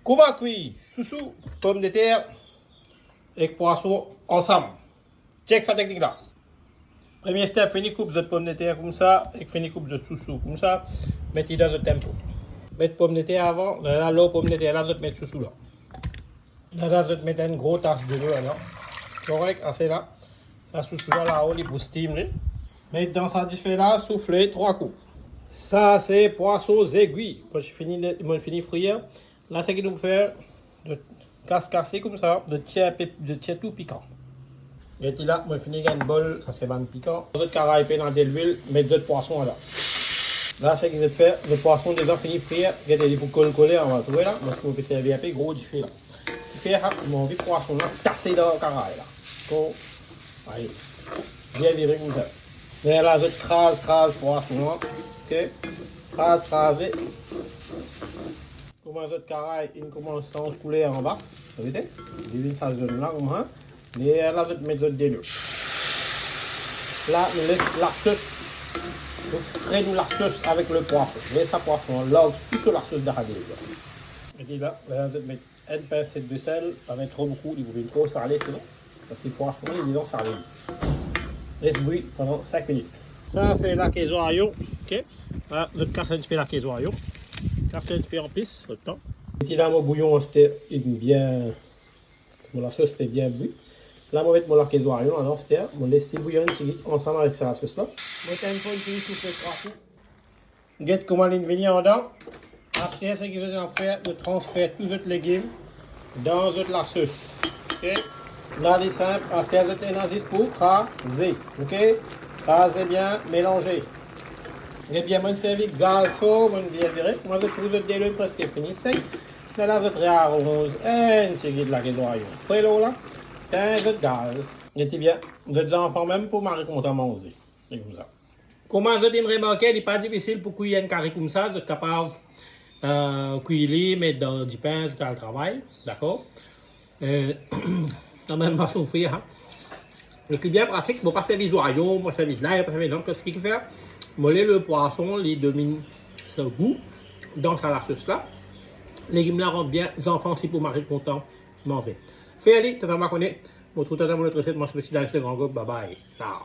Comment cuire sous pommes de terre et poisson ensemble? Check sa technique là. Premier step, fini coupe de pommes de terre comme ça et fini coupe de sous comme ça. Mettez dans le tempo. Mettre pommes de terre avant, là l'eau pommes de terre là, je vais mettre sous là. Là, je vais mettre une grosse tasse de l'eau là. Correct, assez là. Ça sous là, on pour steam. Mettre dans ça, je fais là, souffler 3 coups. Ça, c'est poisson aiguilles. Quand je finis frire, là, c'est qu'il nous fait de casser comme ça, de tiers tout piquant. Et puis là, je finis une bol, ça c'est ban piquant. D'autres caraïpes dans de l'huile, mettre d'autres poissons là. Là, c'est qu'il va faire le poisson déjà fini frire. Regardez, il faut coller, on va trouver là. Parce qu'on peut servir un peu gros du fait là. Il fait, mon envie poisson là, casser dans le caraï là. Bon, allez, bien viré comme ça. Et là, je crase poisson là. Ok, crase. Comment je caraï, il commence à se couler en bas. Vous voyez, divine sa zone là comme ça. Et là, je mets le déluge. Là, on laisse la sauce. On traîne la sauce avec le poisson. Laisse la poisson, on lave toute la sauce d'arrêt. Et puis là, je mets une pincée de sel, pas mettre trop beaucoup, il vous trop salé sinon. Parce que le poisson, il est dans salé. Laisse bouillir pendant 5 minutes. Ça, c'est la queso aillon. Ok. Voilà, je casse un petit peu la queso aillon. Casse un petit peu en pisse, le temps. Et puis là, mon bouillon, c'était bien. La sauce était bien bouillie. Là, je vais mettre mon queso aillon, alors c'était, je vais laisser bouillir un petit peu ensemble avec la sauce là. Je vais mettre un peu de souffle 3 coups. Regarde comment il vient en dedans. Après, ce que je vais faire, je transfère tous les légumes dans la sauce. Ok? Là, c'est simple. Après, je vais pour craser. Ok? Craser bien, mélanger. Et bien, je servi gaz chaud, je bien direct. Moi, je trouve le déluge presque fini sec. Là, je réarrose un petit peu de la guédoire. Après, là, un peu de gaz. Et bien, vous enfants même pour Marie content manger. C'est comme ça. Comment je t'ai remarqué, il n'est pas difficile pour cuire un carré comme ça. Vous êtes capable cuire, mettre dans du pain, tout le travail. D'accord? Dans la même façon de faire. Hein. Le qui est bien pratique, pour passer les oignons, pour passer les l'ail, pour passer les ce qu'il fait, moller le poisson, les domine ce goût dans la sauce là. Les légumes là rendent bien, les enfants, si pour Marie content, manger. Fais aller, tu vas me connaître. Mon tout à l'heure, mon autre recette, moi je suis dans le grand groupe. Bye bye. Ciao.